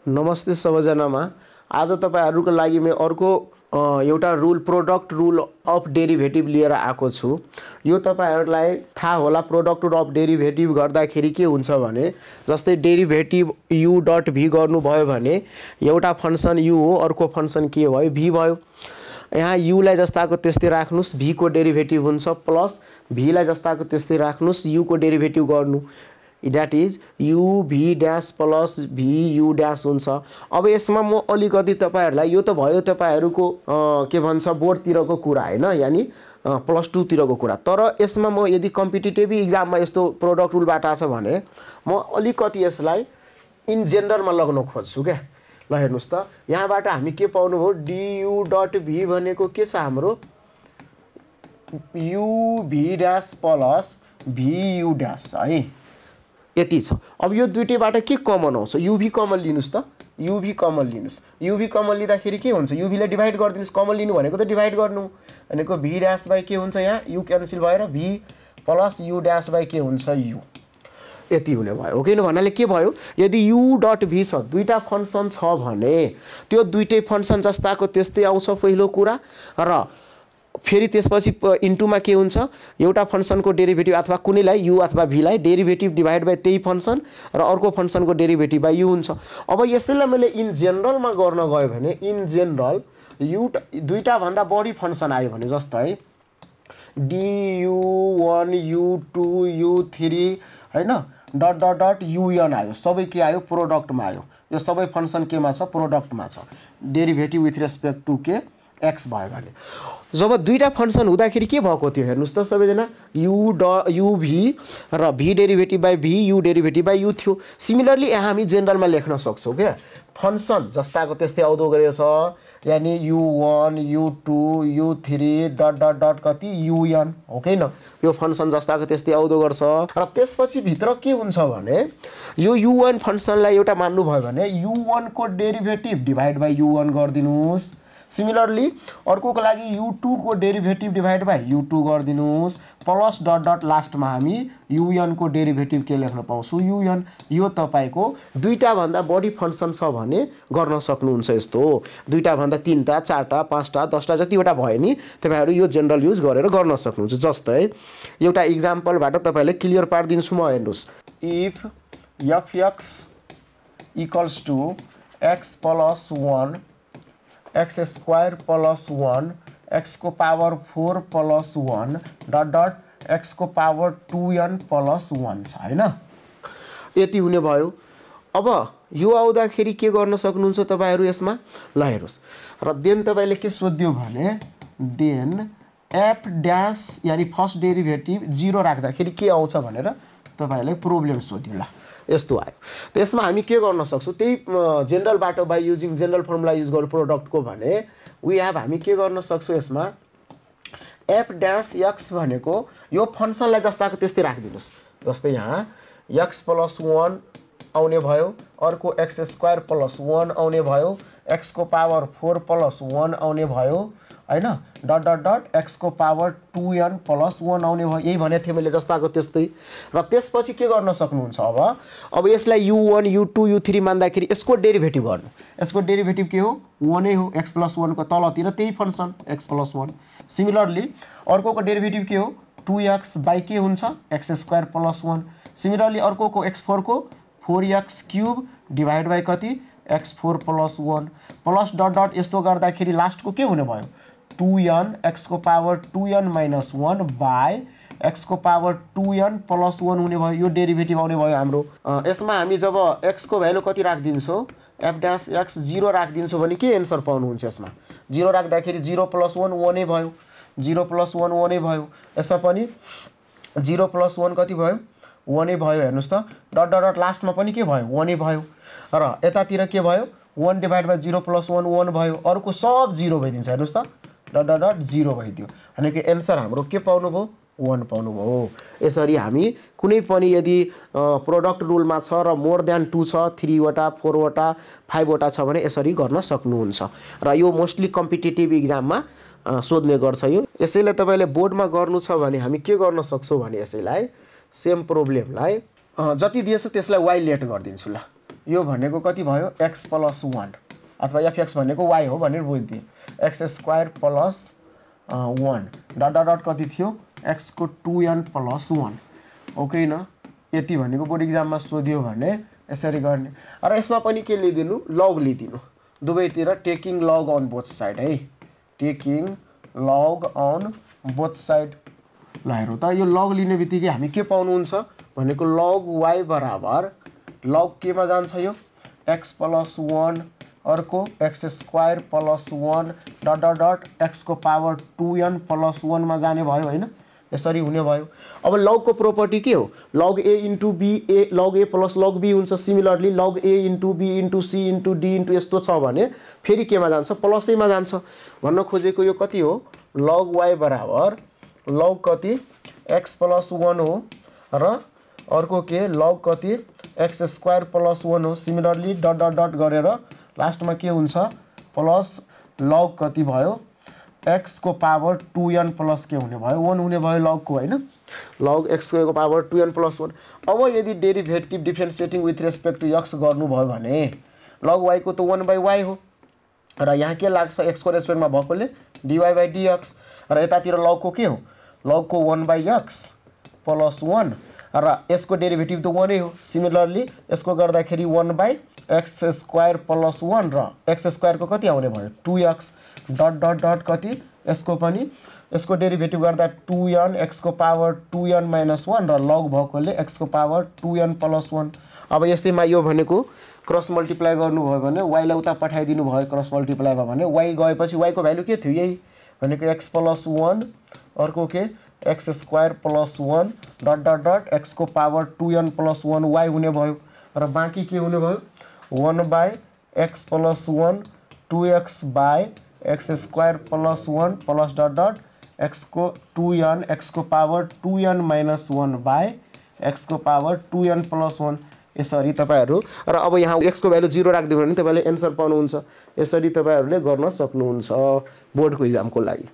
नमस्ते सबैजनामा। आज तपाईहरुको लागि म अर्को एउटा rule product rule of derivative लिएर आएको छु। यो तपाईहरुलाई थाहा होला प्रोडक्ट रुल अफ डेरिभेटिभ गर्दाखेरि के हुन्छ भने जस्तै डेरिभेटिभ u डट v गर्नु भयो भने एउटा फंक्सन u हो, अर्को फंक्सन के भयो v भयो। यहाँ u लाई जस्ताको त्यस्तै राख्नुस्, v को डेरिभेटिभ हुन्छ प्लस v लाई जस्ताको त्यस्तै राख्नुस्, u को डेरिभेटिभ गर्नु, that is u v dash plus v u dash हुन्छ। अब यसमा म अलिकति तपाईहरुलाई यो त भयो तपाईहरुको के भन्छ बोर्डतिरको कुरा हैन, यानी +2 तिरको कुरा। तर यसमा म यदि कम्पिटिटिभ एक्जाममा यस्तो प्रोडक्ट रुलबाट आछ भने म अलिकति यसलाई इन जेनरलमा लग्न खोज्छु के। ल हेर्नुस् त, यहाँबाट हामी के पाउनु भयो, du डट v भनेको के छ हाम्रो u v dash plus v u dash है, यति छ। अब यो दुईटैबाट के कमन आउँछ, uv कमन लिनुस् त, uv कमन लिनुस्। uv कमन लिँदाखेरि के हुन्छ, uv लाई डिवाइड गरिदिनुस्। कमन लिनु भनेको त डिवाइड गर्नु भनेको v ड्याश बाइ के हुन्छ, यहाँ u क्यान्सल भएर v plus u dash by के हुन्छ u, यति हुने भयो। किन भन्नाले के भयो, यदि u डट v छ, दुईटा फंक्सन छ भने त्यो दुईटै फंक्सन जस्ताको त्यस्तै आउँछ पहिलो कुरा, र फेरि त्यसपछि इन्टुमा के हुन्छ, एउटा फंक्सनको डेरिभेटिभ अथवा कुनैलाई u अथवा v लाई डेरिभेटिभ डिवाइड बाइ त्यही फंक्सन र अर्को फंक्सनको डेरिभेटिभ बाइ u हुन्छ। अब यसैलाई मैले इन जेनरलमा गर्न गयो भने इन जेनरल दुईटा भन्दा बढी फंक्सन आयो भने जस्तै du1 u2 u3 हैन डट डट डट un आयो, सबै के आयो प्रोडक्टमा आयो। यो सबै फंक्सन केमा छ, प्रोडक्टमा छ, डेरिभेटिभ विथ रेस्पेक्ट टु के x भयो भने। जब दुईटा फंक्सन हुँदाखेरि के भएको थियो हेर्नुस् त सबैजना, u v र v derivative by v u derivative by u थियो। सिमिलरली यहाँ हामी जेनरलमा लेख्न सक्छौं के, फंक्सन जस्ताको त्यस्तै आउँदो गरेको छ, यानी u1 u2 u3 dot dot dot कति un हो कि न, यो फंक्सन जस्ताको त्यस्तै आउँदो गर्छ। र त्यसपछि भित्र के हुन्छ भने यो u1 फंक्सनलाई एउटा मान्नु भयो भने u1 को डेरिभेटिभ डिवाइड बाइ u1 गर्दिनुस्। सिमिलरली अर्कोको लागि u2 को डेरिभेटिभ डिवाइड बाइ u2 गर्दिनुस्, प्लस डट डट लास्टमा हामी un को डेरिभेटिभ के लेख्न पाउँछौ un। यो तपाईको दुईटा भन्दा बढी फंक्सन छ भने गर्न सक्नुहुन्छ यस्तो, दुईटा भन्दा तीनटा चारटा पाँचटा 10टा जतिवटा भयो नि तपाईहरु यो जेनरल युज गरेर गर्न सक्नुहुन्छ। जस्तै एउटा एक्जाम्पलबाट तपाईहरुले क्लियर पार्दिन्छु म, हेर्नुस्, if fx equals to x plus 1 x square plus 1 x को power 4 plus 1 dot dot x को पावर 2n प्लस 1 छ हैन, यति हुने भयो। अब यो आउँदाखेरि के गर्न सक्नुहुन्छ तपाईहरु यसमा, ल हेर्नुस्, र देन तपाईले के सोध्यो भने देन f ड्याश यानी फर्स्ट डेरिभेटिभ 0 राख्दाखेरि के आउँछ भनेर तपाईलाई प्रब्लम सोध्यो। ल यस्तो आयो, त्यसमा हामी के गर्न सक्छौं, त्यही जेनरल बाटो by using general formula use गर्नु प्रोडक्टको भने वी हैव हामी के गर्न सक्छौं यसमा f ड्याश x भनेको यो फंक्सनलाई जस्ताको त्यस्तै राख्दिनुस्। जस्तै यहाँ x प्लस 1 आउने भयो, अर्को x स्क्वायर प्लस 1 आउने भयो, x को पावर 4 प्लस 1 आउने भयो हैन, डट डट डट x को पावर 2n प्लस 1 आउने भयो। यही भने थिए मैले जस्ताको त्यस्तै। र त्यसपछि के गर्न सक्नुहुन्छ, अब यसलाई u1 u2 u3 मान्दाखेरि यसको डेरिभेटिभ गर्नु। यसको डेरिभेटिभ के हो, 1 नै हो, x प्लस 1 को तलतिर त्यही फंक्सन x प्लस 1। सिमिलरली अर्कोको डेरिभेटिभ के हो, 2x बाइ के हुन्छ x स्क्वायर प्लस 1। सिमिलरली अर्कोको x4 को 4x क्यूब डिवाइड बाइ कति x4 plus 1 plus dot dot यस्तो गर्दाखेरि लास्टको के हुने भयो 2n x को power 2n minus 1 by x को पावर 2n प्लस 1 हुने भयो। यो डेरिभेटिभ आउने भयो हाम्रो। यसमा हामी जब x को भ्यालु कति राख्दिन्छौं, f ड्याश x 0 राख्दिन्छौं भने के एन्सर पाउनुहुन्छ यसमा, 0 राख्दाखेरि 0 प्लस 1 1 नै भयो, 0 प्लस 1 1 नै भयो। यसमा पनि 0 प्लस 1 कति भयो 1 नै भयो। हेर्नुस् त, डट डट डट लास्टमा पनि के भयो 1 नै भयो, र यतातिर के भयो 1 डिवाइड बाइ 0 प्लस 1 1 भयो, अरुको सब 0 भइदिन्छ। हेर्नुस् त, डट डट डट 0 भइदियो भनेको एन्सर हाम्रो के पाउनु भयो 1 पाउनु भयो। यसरी हामी कुनै पनि यदि प्रोडक्ट रुलमा छ र मोर देन 2 छ, 3 वटा 4 वटा 5 वटा छ भने यसरी गर्न सक्नुहुन्छ। र यो मोस्टली कम्पिटिटिभ एक्जाममा सोध्ने गर्छ यो। यसैले तपाईले बोर्डमा गर्नु छ भने हामी के गर्न सक्छौं भने यसैलाई सेम प्रब्लमलाई जति दिएछ त्यसलाई y लेट गर्दिन्छु। ल यो भनेको कति भयो x + 1 अथवा fx भनेको y हो भनेर बुझिदिए x² + 1 डट डट डट कति थियो x को 2n + 1 ओके न यति भनेको बोर्ड एक्जाममा सोधियो भने यसरी गर्ने र यसमा पनि के लिदिनु लग लिदिनु दुवैतिर taking log on both side है taking log on both side ल हेरौँ त यो लग लिने बित्तिकै हामी के पाउनुहुन्छ भनेको लग y बराबर लग केमा जान्छ यो x + 1 अर्को x² + 1 dot dot dot x को पावर 2n + 1 मा जाने भयो हैन यसरी हुने भयो अब लग को प्रोपर्टी के हो log a * b a log a + log b हुन्छ similarly log a * b * c * d * यस्तो छ भने फेरि केमा जान्छ प्लसै मा जान्छ भन्न खोजेको यो कति हो log y बराबर log कति x + 1 हो र अर्को के log कति x² + 1 हो सिमिलरली डट डट डट गरेर लास्टमा के हुन्छ प्लस log कति भयो x को पावर 2n प्लस के हुने भयो 1 हुने भयो log को हैन log x को पावर 2n + 1 अब यदि derivative differentiating with respect to x गर्नु भयो भने log y को त 1/y हो र यहाँ के लाग्छ x को रेस्पेक्टमा भएकोले dy/dx र यतातिर log को के हो log को 1/x + 1 र यसको डेरिभेटिभ त 1 नै हो सिमिलरली यसको गर्दाखेरि 1/x² + 1 र x² को कति आउने भयो 2x डट डट डट कति यसको पनि यसको डेरिभेटिभ गर्दा 2n x को पावर 2n - 1 र log भएकोले x को पावर 2n + 1 अब यसैमा यो भनेको क्रस मल्टिप्लाई गर्नुभयो भने y लाई उता पठाइदिनु भयो क्रस मल्टिप्लाई भयो भने y गएपछि y को भ्यालु के थियो यही भनेको x + 1 अर्को के x² + 1 dot dot dot x को पावर 2n + 1 y हुने भयो र बाँकी के हुने भयो 1/x + 1 2x/x² + 1 plus dot dot x को 2n x को पावर 2n - 1/x को पावर 2n + 1 यसरी तपाईहरु र अब यहाँ x को भ्यालु 0 राख्दिनु भने तपाईले आन्सर पाउनुहुन्छ यसरी तपाईहरुले गर्न सक्नुहुन्छ बोर्डको एक्जामको लागि।